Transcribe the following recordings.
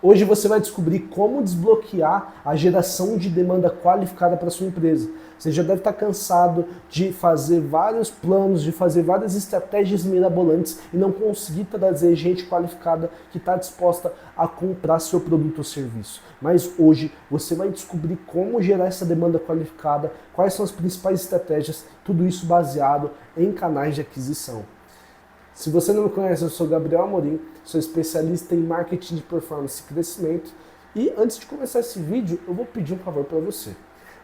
Hoje você vai descobrir como desbloquear a geração de demanda qualificada para sua empresa. Você já deve estar cansado de fazer vários planos, de fazer várias estratégias mirabolantes e não conseguir trazer gente qualificada que está disposta a comprar seu produto ou serviço. Mas hoje você vai descobrir como gerar essa demanda qualificada, quais são as principais estratégias, tudo isso baseado em canais de aquisição. Se você não me conhece, eu sou Gabriel Amorim, sou especialista em marketing de performance e crescimento. E antes de começar esse vídeo, eu vou pedir um favor para você.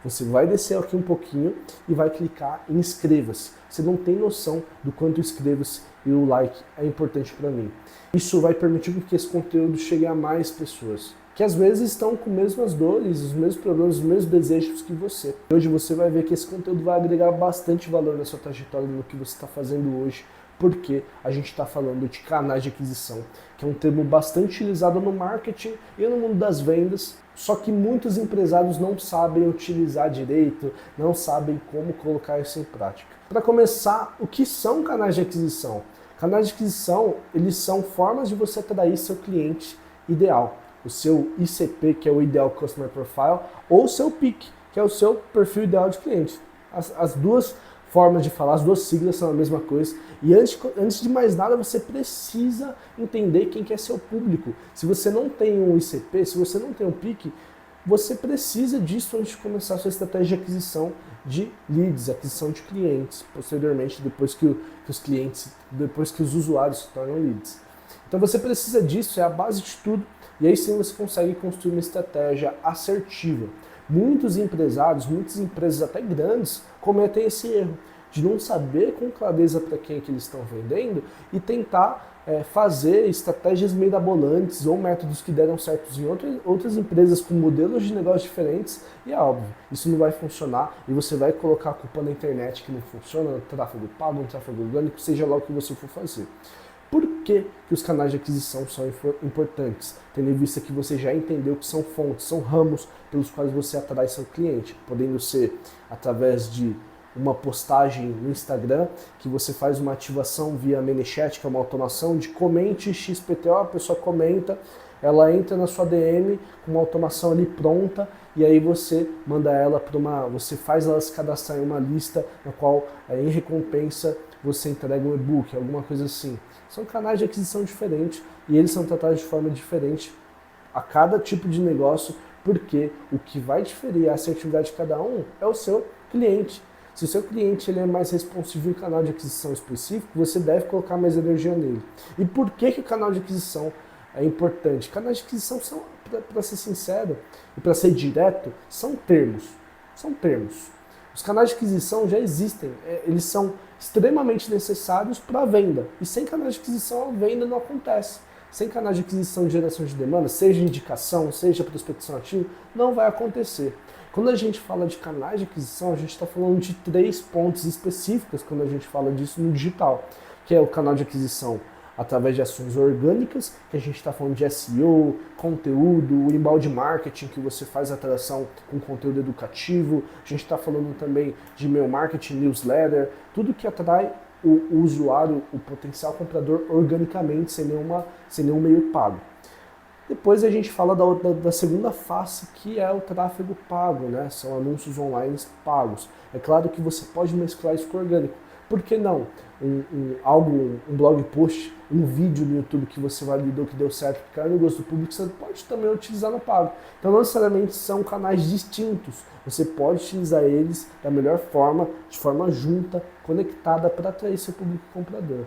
Você vai descer aqui um pouquinho e vai clicar em inscreva-se. Você não tem noção do quanto inscreva-se e o like é importante para mim. Isso vai permitir que esse conteúdo chegue a mais pessoas, que às vezes estão com as mesmas dores, os mesmos problemas, os mesmos desejos que você. Hoje você vai ver que esse conteúdo vai agregar bastante valor na sua trajetória, no que você está fazendo hoje, porque a gente está falando de canais de aquisição, que é um termo bastante utilizado no marketing e no mundo das vendas, só que muitos empresários não sabem utilizar direito, não sabem como colocar isso em prática. Para começar, o que são canais de aquisição? Canais de aquisição, eles são formas de você atrair seu cliente ideal, o seu ICP, que é o Ideal Customer Profile, ou o seu PIC, que é o seu perfil ideal de cliente. As duas formas de falar, as duas siglas são a mesma coisa. E antes de mais nada, você precisa entender quem que é seu público. Se você não tem um ICP, se você não tem um PIC, você precisa disso antes de começar a sua estratégia de aquisição de leads, aquisição de clientes, posteriormente, depois que os usuários se tornam leads. Então você precisa disso, é a base de tudo, e aí sim você consegue construir uma estratégia assertiva. Muitos empresários, muitas empresas até grandes, cometem esse erro de não saber com clareza para quem é que eles estão vendendo e tentar fazer estratégias mirabolantes ou métodos que deram certos em outras empresas com modelos de negócio diferentes, e é óbvio, isso não vai funcionar e você vai colocar a culpa na internet que não funciona, no tráfego pago, no tráfego orgânico, seja lá o que você for fazer. Por que os canais de aquisição são importantes? Tendo em vista que você já entendeu que são fontes, são ramos pelos quais você atrai seu cliente, podendo ser através de uma postagem no Instagram, que você faz uma ativação via ManyChat, que é uma automação de comente XPTO, a pessoa comenta, ela entra na sua DM com uma automação ali pronta, e aí você manda ela para você faz ela se cadastrar em uma lista na qual, em recompensa, você entrega um e-book, alguma coisa assim. São canais de aquisição diferentes e eles são tratados de forma diferente a cada tipo de negócio, porque o que vai diferir a assertividade de cada um é o seu cliente. Se o seu cliente ele é mais responsivo em canal de aquisição específico, você deve colocar mais energia nele. E por que o canal de aquisição é importante? Canais de aquisição são, para ser sincero e para ser direto, são termos. São termos. Os canais de aquisição já existem, eles são extremamente necessários para a venda. E sem canais de aquisição a venda não acontece. Sem canais de aquisição e geração de demanda, seja indicação, seja prospecção ativa, não vai acontecer. Quando a gente fala de canais de aquisição, a gente está falando de 3 pontos específicos quando a gente fala disso no digital, que é o canal de aquisição através de ações orgânicas, que a gente está falando de SEO, conteúdo, o inbound marketing, que você faz atração com conteúdo educativo, a gente está falando também de e-mail marketing, newsletter, tudo que atrai o usuário, o potencial comprador organicamente, sem nenhum meio pago. Depois a gente fala da segunda face, que é o tráfego pago, né? São anúncios online pagos. É claro que você pode mesclar isso com orgânico. Por que não? Um blog post, um vídeo no YouTube que você validou que deu certo, que caiu no gosto do público, você pode também utilizar no pago. Então não necessariamente são canais distintos. Você pode utilizar eles da melhor forma, de forma junta, conectada para atrair seu público comprador.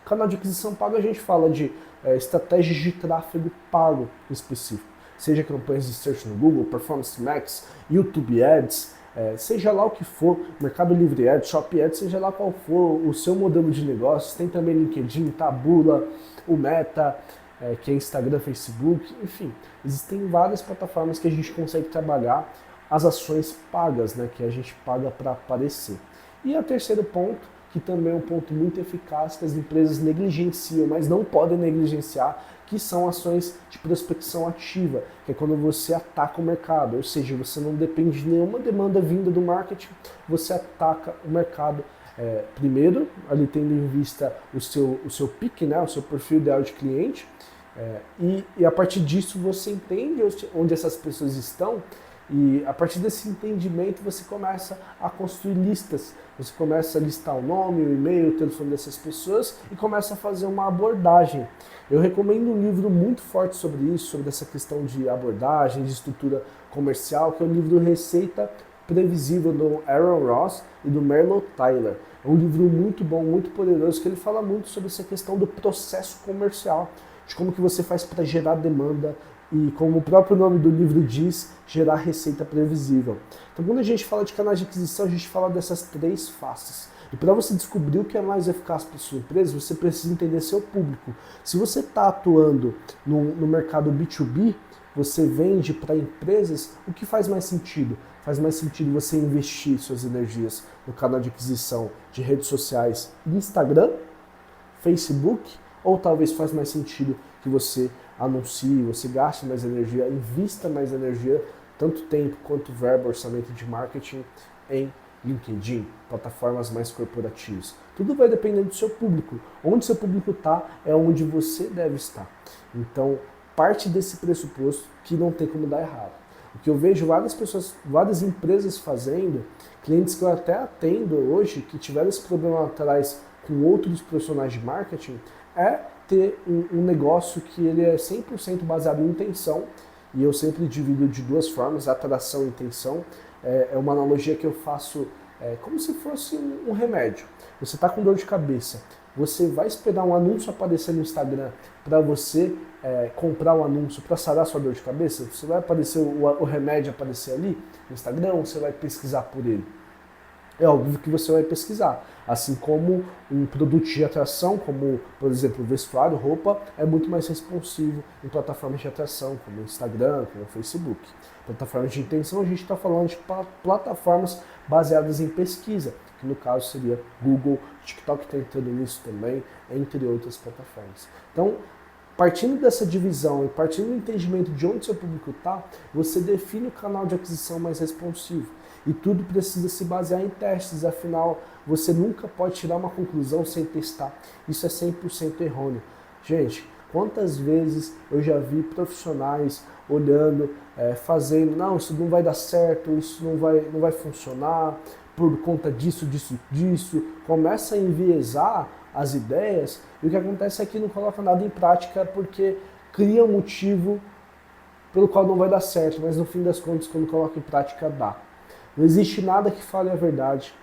Canal de aquisição pago a gente fala de estratégias de tráfego pago específico, seja campanhas de search no Google, Performance Max, YouTube Ads, seja lá o que for, Mercado Livre Ads, Shopee Ads, seja lá qual for o seu modelo de negócios. Tem também LinkedIn, Taboola, o Meta, que é Instagram, Facebook, enfim, existem várias plataformas que a gente consegue trabalhar as ações pagas, né, que a gente paga para aparecer. E o terceiro ponto, que também é um ponto muito eficaz que as empresas negligenciam, mas não podem negligenciar, que são ações de prospecção ativa, que é quando você ataca o mercado, ou seja, você não depende de nenhuma demanda vinda do marketing, você ataca o mercado. Primeiro, ali tendo em vista o seu PIC, né, o seu perfil ideal de cliente, E a partir disso você entende onde essas pessoas estão, e a partir desse entendimento você começa a construir listas. Você começa a listar o nome, o e-mail, o telefone dessas pessoas e começa a fazer uma abordagem. Eu recomendo um livro muito forte sobre isso, sobre essa questão de abordagem, de estrutura comercial, que é o livro Receita Previsível do Aaron Ross e do Merlo Tyler. É um livro muito bom, muito poderoso, que ele fala muito sobre essa questão do processo comercial, de como que você faz para gerar demanda e, como o próprio nome do livro diz, gerar receita previsível. Então, quando a gente fala de canais de aquisição, a gente fala dessas 3 faces. E para você descobrir o que é mais eficaz para a sua empresa, você precisa entender seu público. Se você está atuando no mercado B2B, você vende para empresas, o que faz mais sentido? Faz mais sentido você investir suas energias no canal de aquisição de redes sociais, Instagram, Facebook, ou talvez faz mais sentido que você anuncie, você gaste mais energia, invista mais energia, tanto tempo quanto verba, orçamento de marketing em LinkedIn, plataformas mais corporativas. Tudo vai depender do seu público. Onde seu público está é onde você deve estar. Então, parte desse pressuposto que não tem como dar errado. O que eu vejo várias pessoas, várias empresas fazendo, clientes que eu até atendo hoje, que tiveram esse problema atrás com outros profissionais de marketing, é ter um negócio que ele é 100% baseado em intenção, e eu sempre divido de 2 formas, atração e intenção. É uma analogia que eu faço como se fosse um remédio. Você está com dor de cabeça, você vai esperar um anúncio aparecer no Instagram para você comprar o anúncio para sarar sua dor de cabeça? Você vai aparecer o remédio aparecer ali no Instagram, ou você vai pesquisar por ele? É óbvio que você vai pesquisar, assim como um produto de atração, como por exemplo vestuário, roupa, é muito mais responsivo em plataformas de atração, como o Instagram, como o Facebook. Plataformas de intenção, a gente está falando de plataformas baseadas em pesquisa, que no caso seria Google, TikTok está entrando nisso também, entre outras plataformas. Então, partindo dessa divisão e partindo do entendimento de onde seu público está, você define o canal de aquisição mais responsivo. E tudo precisa se basear em testes, afinal, você nunca pode tirar uma conclusão sem testar. Isso é 100% errôneo. Gente, quantas vezes eu já vi profissionais olhando, fazendo, não, isso não vai dar certo, isso não vai funcionar, por conta disso, começa a enviesar as ideias, e o que acontece é que não coloca nada em prática porque cria um motivo pelo qual não vai dar certo, mas no fim das contas, quando coloca em prática, dá. Não existe nada que fale a verdade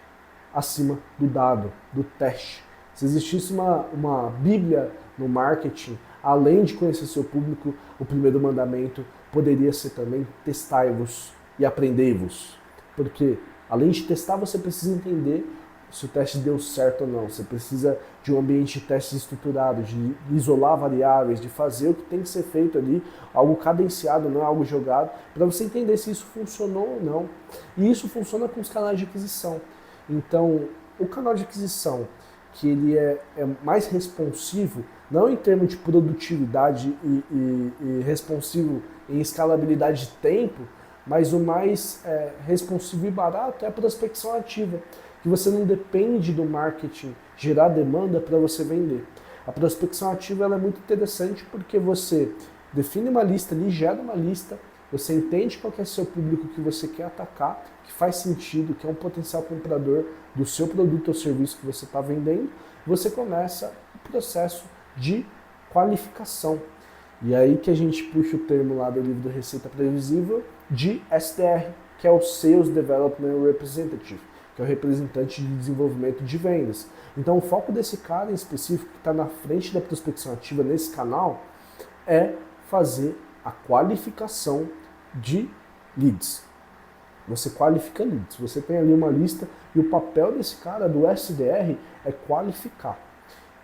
acima do dado, do teste. Se existisse uma bíblia no marketing, além de conhecer seu público, o primeiro mandamento poderia ser também testai-vos e aprendei-vos. Porque além de testar, você precisa entender se o teste deu certo ou não. Você precisa de um ambiente de teste estruturado, de isolar variáveis, de fazer o que tem que ser feito ali, algo cadenciado, não é algo jogado, para você entender se isso funcionou ou não. E isso funciona com os canais de aquisição. Então, o canal de aquisição, que ele é mais responsivo, não em termos de produtividade e responsivo em escalabilidade de tempo, mas o mais responsivo e barato é a prospecção ativa, que você não depende do marketing gerar demanda para você vender. A prospecção ativa ela é muito interessante porque você define uma lista ali, gera uma lista, você entende qual que é o seu público que você quer atacar, que faz sentido, que é um potencial comprador do seu produto ou serviço que você está vendendo, você começa o processo de qualificação. E aí que a gente puxa o termo lá do livro do Receita Previsível de SDR, que é o Sales Development Representative, que é o representante de desenvolvimento de vendas. Então o foco desse cara em específico, que está na frente da prospecção ativa nesse canal, é fazer a qualificação de leads. Você qualifica leads, você tem ali uma lista e o papel desse cara, do SDR, é qualificar.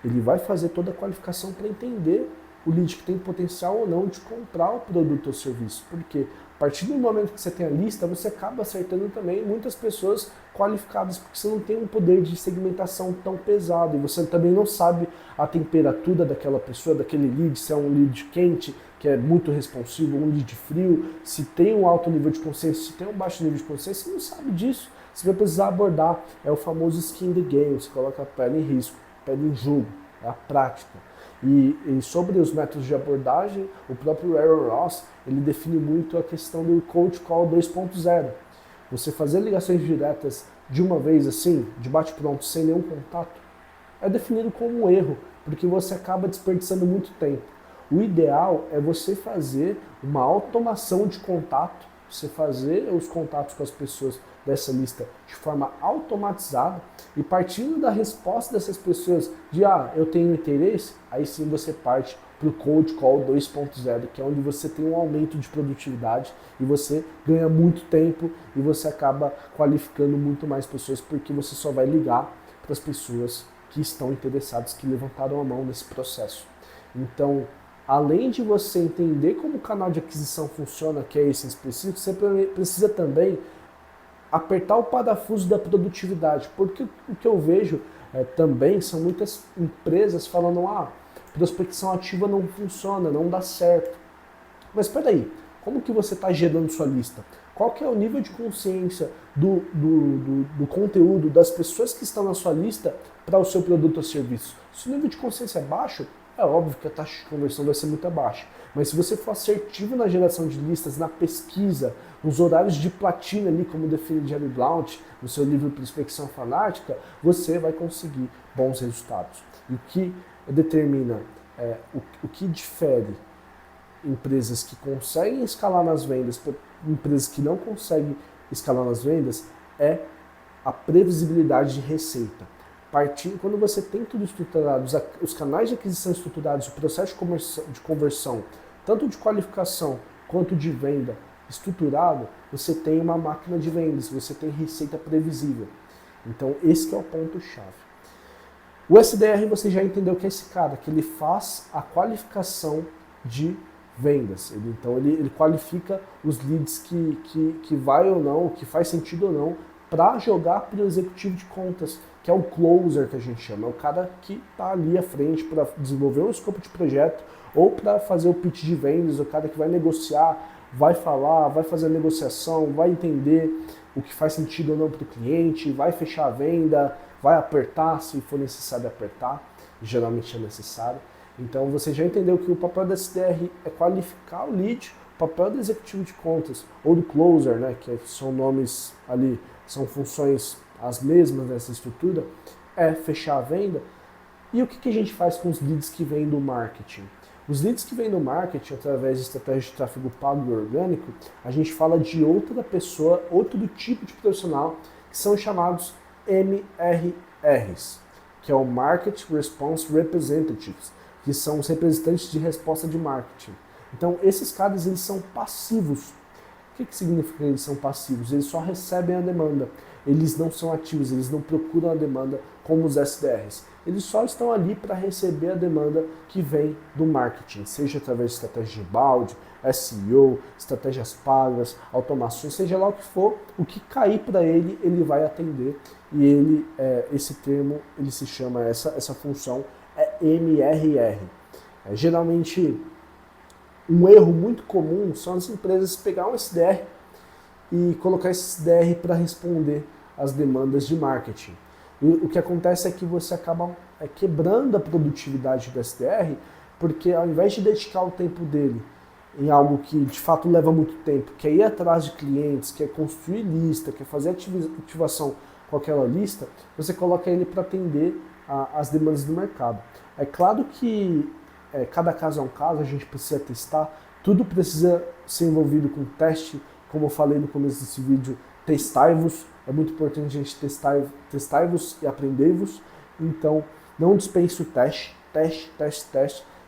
Ele vai fazer toda a qualificação para entender o lead que tem potencial ou não de comprar o produto ou serviço. Porque a partir do momento que você tem a lista, você acaba acertando também muitas pessoas qualificadas, porque você não tem um poder de segmentação tão pesado e você também não sabe a temperatura daquela pessoa, daquele lead, se é um lead quente, que é muito responsivo, um lead frio, se tem um alto nível de consciência, se tem um baixo nível de consciência, você não sabe disso. Você vai precisar abordar, é o famoso skin the game, você coloca a pele em risco, pele em jogo, é a prática. E sobre os métodos de abordagem, o próprio Aaron Ross, ele define muito a questão do Cold Call 2.0. Você fazer ligações diretas de uma vez assim, de bate-pronto, sem nenhum contato, é definido como um erro, porque você acaba desperdiçando muito tempo. O ideal é você fazer uma automação de contato, você fazer os contatos com as pessoas dessa lista de forma automatizada e partindo da resposta dessas pessoas de eu tenho interesse, aí sim você parte para o Cold Call 2.0, que é onde você tem um aumento de produtividade e você ganha muito tempo e você acaba qualificando muito mais pessoas porque você só vai ligar para as pessoas que estão interessadas, que levantaram a mão nesse processo. Então, além de você entender como o canal de aquisição funciona, que é esse em específico, você precisa também apertar o parafuso da produtividade, porque o que eu vejo também são muitas empresas falando, prospecção ativa não funciona, não dá certo. Mas espera aí, como que você está gerando sua lista? Qual que é o nível de consciência do conteúdo das pessoas que estão na sua lista para o seu produto ou serviço? Se o nível de consciência é baixo, é óbvio que a taxa de conversão vai ser muito baixa. Mas se você for assertivo na geração de listas, na pesquisa, nos horários de platina ali, como define Jerry Blount no seu livro Prospecção Fanática, você vai conseguir bons resultados. E o que determina, o que difere empresas que conseguem escalar nas vendas para empresas que não conseguem escalar nas vendas é a previsibilidade de receita. Quando você tem tudo estruturado, os canais de aquisição estruturados, o processo de conversão, tanto de qualificação quanto de venda estruturado, você tem uma máquina de vendas, você tem receita previsível. Então esse que é o ponto-chave. O SDR você já entendeu que é esse cara, que ele faz a qualificação de vendas. Então ele qualifica os leads que vai ou não, que faz sentido ou não, para jogar para o executivo de contas, que é o closer que a gente chama, é o cara que está ali à frente para desenvolver um escopo de projeto ou para fazer o pitch de vendas, o cara que vai negociar, vai falar, vai fazer a negociação, vai entender o que faz sentido ou não para o cliente, vai fechar a venda, vai apertar se for necessário apertar, geralmente é necessário. Então você já entendeu que o papel da SDR é qualificar o lead, o papel do executivo de contas ou do closer, né, que são nomes ali, são funções as mesmas nessa estrutura, é fechar a venda. E o que a gente faz com os leads que vêm do marketing? Os leads que vêm do marketing, através de estratégia de tráfego pago e orgânico, a gente fala de outra pessoa, outro tipo de profissional, que são chamados MRRs, que é o Market Response Representatives, que são os representantes de resposta de marketing. Então, esses caras, eles são passivos. O que significa que eles são passivos? Eles só recebem a demanda. Eles não são ativos, eles não procuram a demanda como os SDRs. Eles só estão ali para receber a demanda que vem do marketing, seja através de estratégia de balde, SEO, estratégias pagas, automações, seja lá o que for, o que cair para ele, ele vai atender. E ele, esse termo, ele se chama, essa função é MRR. Geralmente, um erro muito comum são as empresas pegar um SDR e colocar esse SDR para responder às demandas de marketing. E o que acontece é que você acaba quebrando a produtividade do SDR, porque ao invés de dedicar o tempo dele em algo que de fato leva muito tempo, que é ir atrás de clientes, que é construir lista, que é fazer ativação com aquela lista, você coloca ele para atender as demandas do mercado. É claro que cada caso é um caso, a gente precisa testar, tudo precisa ser envolvido com teste, como eu falei no começo desse vídeo, testai-vos, é muito importante a gente testai-vos e aprendei-vos, então não dispense o teste,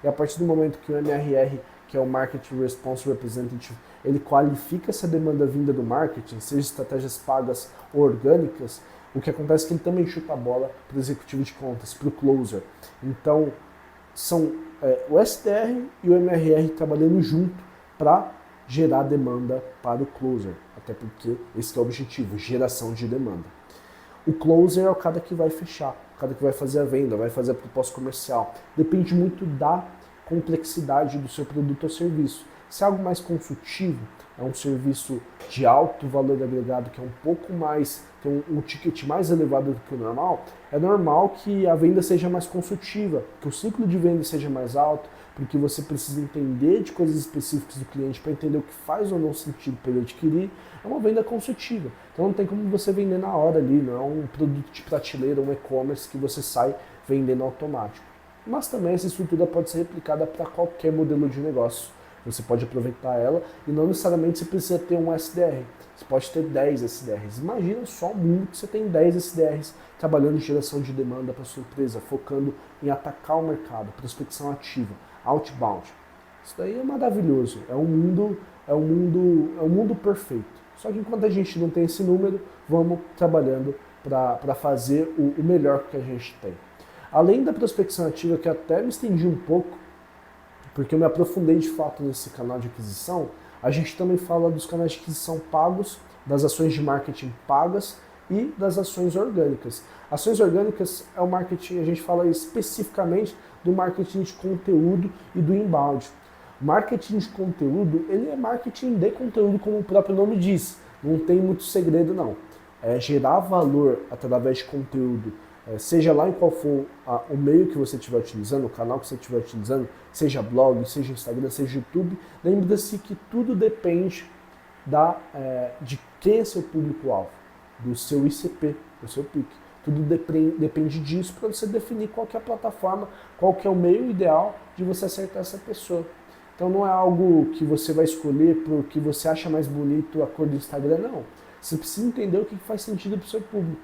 e a partir do momento que o MRR, que é o Market Response Representative, ele qualifica essa demanda vinda do marketing, seja estratégias pagas ou orgânicas, o que acontece é que ele também chuta a bola para o executivo de contas, para o closer. Então, são o SDR e o MRR trabalhando junto para gerar demanda para o closer, até porque esse é o objetivo, geração de demanda. O closer é o cara que vai fechar, o cara que vai fazer a venda, vai fazer a proposta comercial. Depende muito da complexidade do seu produto ou serviço. Se é algo mais consultivo, é um serviço de alto valor agregado, que é um pouco mais, tem um ticket mais elevado do que o normal, é normal que a venda seja mais consultiva, que o ciclo de venda seja mais alto, porque você precisa entender de coisas específicas do cliente para entender o que faz ou não sentido para ele adquirir. É uma venda consultiva. Então não tem como você vender na hora ali, não é um produto de prateleira, um e-commerce que você sai vendendo automático. Mas também essa estrutura pode ser replicada para qualquer modelo de negócio. Você pode aproveitar ela e não necessariamente você precisa ter um SDR. Você pode ter 10 SDRs. Imagina só o mundo que você tem 10 SDRs trabalhando em geração de demanda para sua empresa, focando em atacar o mercado, prospecção ativa, outbound. Isso daí é maravilhoso. É um mundo perfeito. Só que enquanto a gente não tem esse número, vamos trabalhando para fazer o melhor que a gente tem. Além da prospecção ativa, que até me estendi um pouco, porque eu me aprofundei de fato nesse canal de aquisição, a gente também fala dos canais de aquisição pagos, das ações de marketing pagas e das ações orgânicas. Ações orgânicas é o marketing, a gente fala especificamente do marketing de conteúdo e do inbound. Marketing de conteúdo, ele é marketing de conteúdo, como o próprio nome diz. Não tem muito segredo, não. É gerar valor através de conteúdo, seja lá em qual for o meio que você estiver utilizando, o canal que você estiver utilizando, seja blog, seja Instagram, seja YouTube, lembre-se que tudo depende de quem é seu público-alvo, do seu ICP, do seu PIC. Tudo depende disso para você definir qual que é a plataforma, qual que é o meio ideal de você acertar essa pessoa. Então não é algo que você vai escolher porque você acha mais bonito a cor do Instagram, não. Você precisa entender o que faz sentido para o seu público.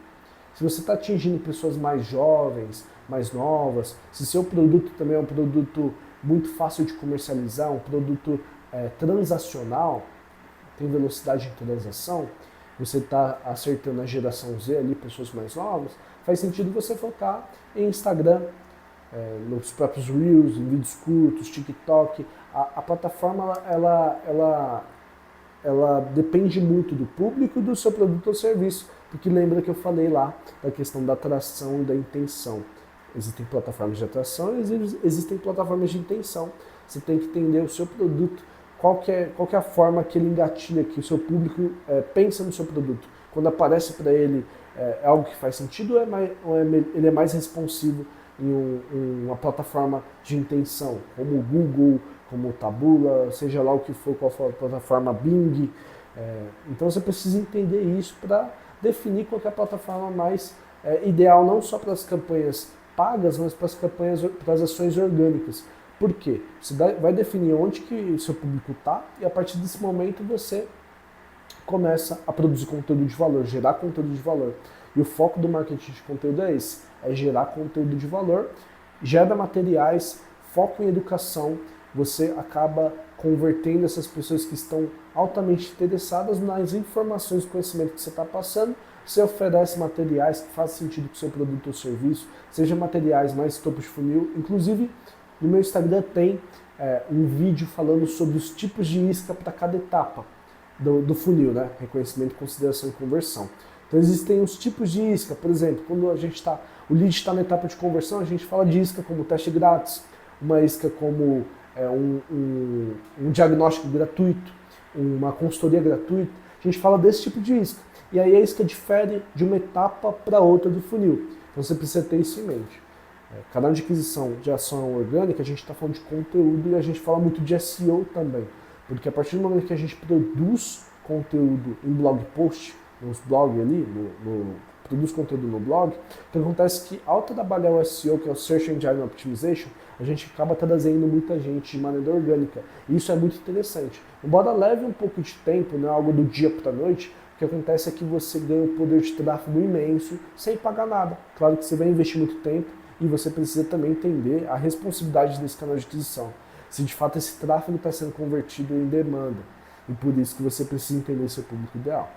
Se você está atingindo pessoas mais jovens, mais novas, se seu produto também é um produto muito fácil de comercializar, um produto transacional, tem velocidade de transação, você está acertando a geração Z ali, pessoas mais novas, faz sentido você focar em Instagram, nos próprios Reels, em vídeos curtos, TikTok. A plataforma ela depende muito do público e do seu produto ou serviço, porque lembra que eu falei lá da questão da atração e da intenção. Existem plataformas de atração e existem plataformas de intenção. Você tem que entender o seu produto, qual que é a forma que ele engatilha, que o seu público pensa no seu produto. Quando aparece para ele algo que faz sentido ou ele é mais responsivo em uma plataforma de intenção, como o Google, como o Taboola, seja lá o que for, qual for a plataforma Bing. Então você precisa entender isso para definir qual que é a plataforma mais ideal, não só para as campanhas pagas, mas para as campanhas, para as ações orgânicas. Por quê? Você vai definir onde que o seu público está e a partir desse momento você começa a produzir conteúdo de valor, gerar conteúdo de valor. E o foco do marketing de conteúdo é esse, é gerar conteúdo de valor, gera materiais, foco em educação, você acaba convertendo essas pessoas que estão altamente interessadas nas informações e conhecimento que você está passando. Você oferece materiais que fazem sentido com o seu produto ou serviço, seja materiais mais topo de funil. Inclusive, no meu Instagram tem um vídeo falando sobre os tipos de isca para cada etapa do funil, né? Reconhecimento, consideração e conversão. Então existem os tipos de isca, por exemplo, quando o lead está na etapa de conversão, a gente fala de isca como teste grátis, uma isca como um diagnóstico gratuito, uma consultoria gratuita. A gente fala desse tipo de isca. E aí a isca difere de uma etapa para outra do funil. Então você precisa ter isso em mente. Canal de aquisição de ação orgânica, a gente está falando de conteúdo e a gente fala muito de SEO também. Porque a partir do momento que a gente produz conteúdo em blog post, nos blogs ali, produz conteúdo no blog, o que acontece é que ao trabalhar o SEO, que é o Search Engine Optimization, a gente acaba trazendo muita gente de maneira orgânica. E isso é muito interessante. Embora leve um pouco de tempo, não é algo do dia para a noite, o que acontece é que você ganha um poder de tráfego imenso sem pagar nada. Claro que você vai investir muito tempo e você precisa também entender a responsabilidade desse canal de aquisição. Se de fato esse tráfego está sendo convertido em demanda. E por isso que você precisa entender seu público ideal.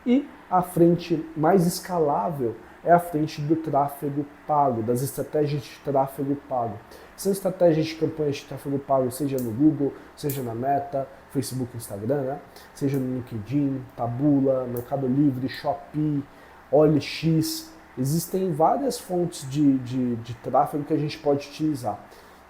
E a frente mais escalável é a frente do tráfego pago, das estratégias de tráfego pago. São estratégias de campanhas de tráfego pago, seja no Google, seja na Meta, Facebook, Instagram, né? Seja no LinkedIn, Taboola, Mercado Livre, Shopee, OLX. Existem várias fontes de tráfego que a gente pode utilizar.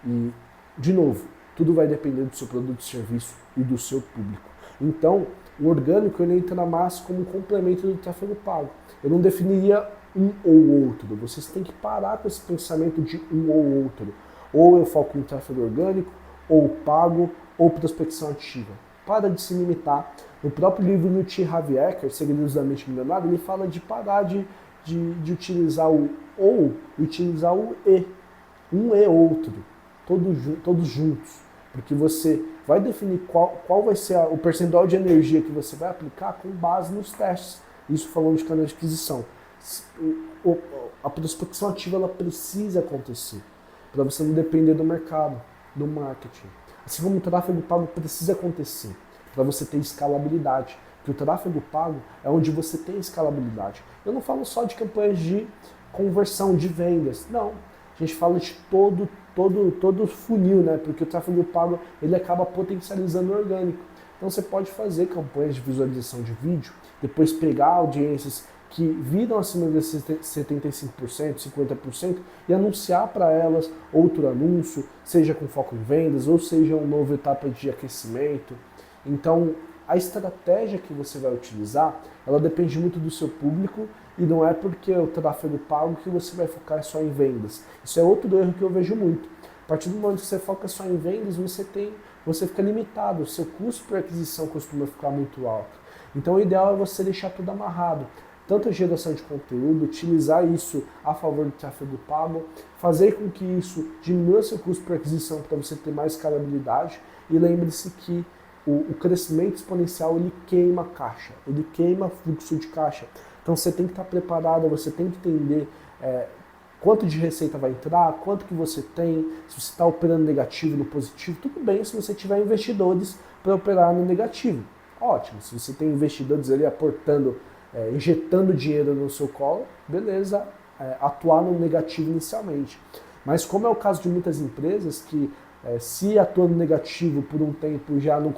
E, de novo, tudo vai depender do seu produto e serviço, e do seu público. Então, o orgânico ele entra mais como um complemento do tráfego pago. Eu não definiria um ou outro. Vocês têm que parar com esse pensamento de um ou outro. Ou eu foco em tráfego orgânico, ou pago, ou prospecção ativa. Para de se limitar. No próprio livro do T. Harv Eker, Segredos da Mente Milionária, ele fala de parar de utilizar o ou e utilizar o e. Um e outro. Todos juntos. Porque você vai definir qual vai ser o percentual de energia que você vai aplicar com base nos testes. Isso falando de canal de aquisição. A prospecção ativa ela precisa acontecer para você não depender do mercado, do marketing. Assim como o tráfego pago precisa acontecer para você ter escalabilidade. Porque o tráfego pago é onde você tem escalabilidade. Eu não falo só de campanhas de conversão, de vendas. Não. A gente fala de todo o funil, né? Porque o tráfego pago ele acaba potencializando o orgânico. Então você pode fazer campanhas de visualização de vídeo, depois pegar audiências que viram acima de 75%, 50% e anunciar para elas outro anúncio, seja com foco em vendas ou seja uma nova etapa de aquecimento. Então, a estratégia que você vai utilizar, ela depende muito do seu público e não é porque o tráfego pago que você vai focar só em vendas. Isso é outro erro que eu vejo muito. A partir do momento que você foca só em vendas, você fica limitado, o seu custo por aquisição costuma ficar muito alto. Então, o ideal é você deixar tudo amarrado. Tanto a geração de conteúdo, utilizar isso a favor do tráfego pago, fazer com que isso diminua seu custo por aquisição para você ter mais escalabilidade e lembre-se que o crescimento exponencial ele queima caixa, ele queima fluxo de caixa. Então você tem que estar preparado, você tem que entender quanto de receita vai entrar, quanto que você tem, se você está operando negativo no positivo, tudo bem se você tiver investidores para operar no negativo. Ótimo, se você tem investidores ali aportando, injetando dinheiro no seu colo, beleza, atuar no negativo inicialmente. Mas como é o caso de muitas empresas que se atua no negativo por um tempo já não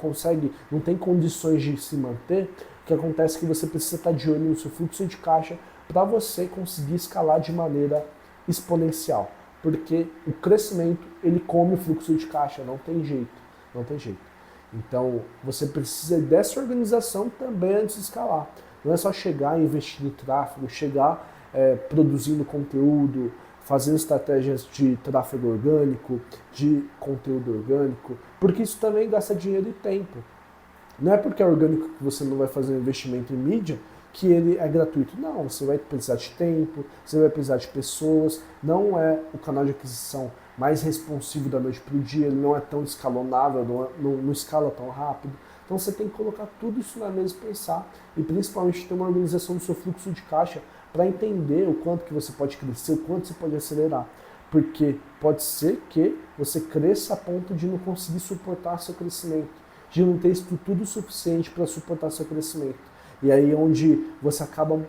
tem condições de se manter, o que acontece é que você precisa estar de olho no seu fluxo de caixa para você conseguir escalar de maneira exponencial. Porque o crescimento, ele come o fluxo de caixa, não tem jeito. Então, você precisa dessa organização também antes de escalar. Não é só chegar e investir em tráfego, chegar produzindo conteúdo, fazendo estratégias de tráfego orgânico, de conteúdo orgânico, porque isso também gasta dinheiro e tempo. Não é porque é orgânico que você não vai fazer um investimento em mídia que ele é gratuito. Não, você vai precisar de tempo, você vai precisar de pessoas, não é o canal de aquisição mais responsivo da noite para o dia, ele não é tão escalonável, não escala tão rápido. Então você tem que colocar tudo isso na mesa e pensar, e principalmente ter uma organização do seu fluxo de caixa para entender o quanto que você pode crescer, o quanto você pode acelerar. Porque pode ser que você cresça a ponto de não conseguir suportar seu crescimento, de não ter estrutura suficiente para suportar seu crescimento. E aí é onde você acaba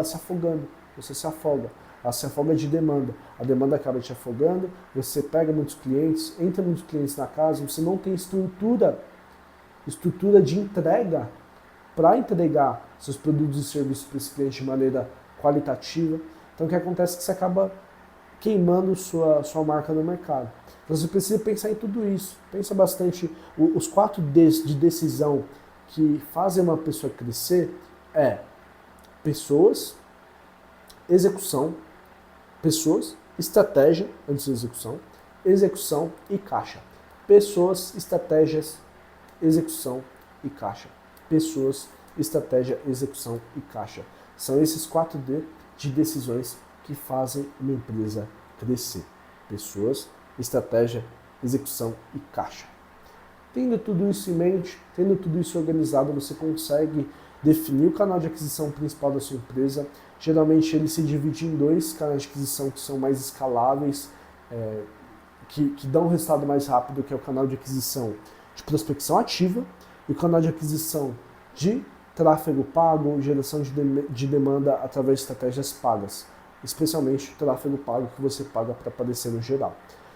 se afogando, você se afoga. Ela se afoga de demanda. A demanda acaba te afogando, você pega muitos clientes, entra muitos clientes na casa, você não tem estrutura de entrega para entregar seus produtos e serviços para esse cliente de maneira qualitativa. Então o que acontece é que você acaba queimando sua marca no mercado. Então você precisa pensar em tudo isso. Pensa bastante. Os 4 Ds de decisão que fazem uma pessoa crescer é pessoas, execução, estratégia antes da execução e caixa. Pessoas, estratégias, execução e caixa. Pessoas, estratégia, execução e caixa. São esses 4 D de decisões que fazem uma empresa crescer. Pessoas, estratégia, execução e caixa. Tendo tudo isso em mente, tendo tudo isso organizado, você consegue definir o canal de aquisição principal da sua empresa. Geralmente ele se divide em 2 canais de aquisição que são mais escaláveis, que dão um resultado mais rápido, que é o canal de aquisição de prospecção ativa e o canal de aquisição de tráfego pago, geração de demanda através de estratégias pagas, especialmente o tráfego pago que você paga para aparecer no geral.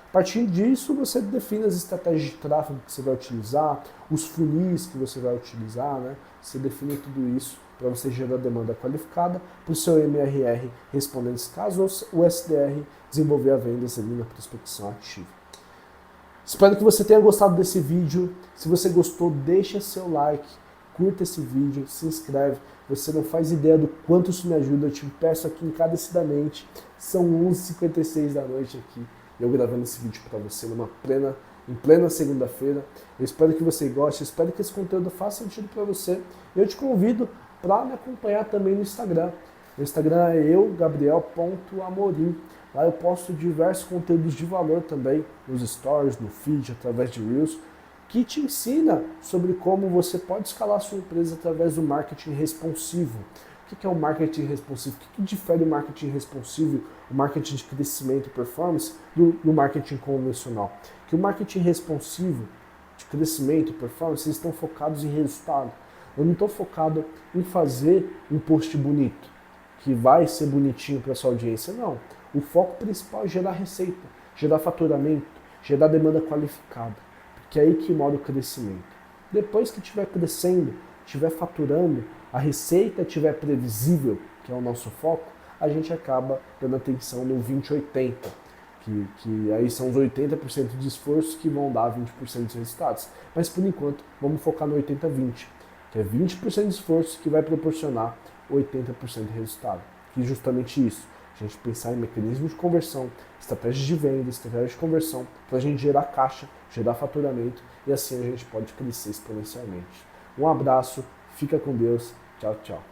A partir disso, você define as estratégias de tráfego que você vai utilizar, os funis que você vai utilizar, né? Você define tudo isso para você gerar demanda qualificada para o seu MRR responder nesse caso, ou o SDR desenvolver a vendas ali na prospecção ativa. Espero que você tenha gostado desse vídeo. Se você gostou, deixa seu like, curta esse vídeo, se inscreve. Você não faz ideia do quanto isso me ajuda. Eu te peço aqui encarecidamente. São 11h56 da noite aqui, eu gravando esse vídeo para você em plena segunda-feira. Eu espero que você goste, eu espero que esse conteúdo faça sentido para você. Eu te convido para me acompanhar também no Instagram. O Instagram é eugabriel.amorim. Lá eu posto diversos conteúdos de valor também, nos stories, no feed, através de Reels, que te ensina sobre como você pode escalar a sua empresa através do marketing responsivo. O que é o marketing responsivo? O que difere o marketing responsivo, o marketing de crescimento e performance, do marketing convencional? Que o marketing responsivo, de crescimento e performance, eles estão focados em resultado. Eu não estou focado em fazer um post bonito, que vai ser bonitinho para sua audiência, não. O foco principal é gerar receita, gerar faturamento, gerar demanda qualificada, porque é aí que mora o crescimento. Depois que estiver crescendo, estiver faturando, a receita estiver previsível, que é o nosso foco, a gente acaba dando atenção no 20-80, que aí são os 80% de esforço que vão dar 20% dos resultados. Mas por enquanto, vamos focar no 80-20, que é 20% de esforço que vai proporcionar 80% de resultado. Que é justamente isso, a gente pensar em mecanismos de conversão, estratégias de venda, estratégias de conversão, para a gente gerar caixa, gerar faturamento, e assim a gente pode crescer exponencialmente. Um abraço, fica com Deus, tchau, tchau.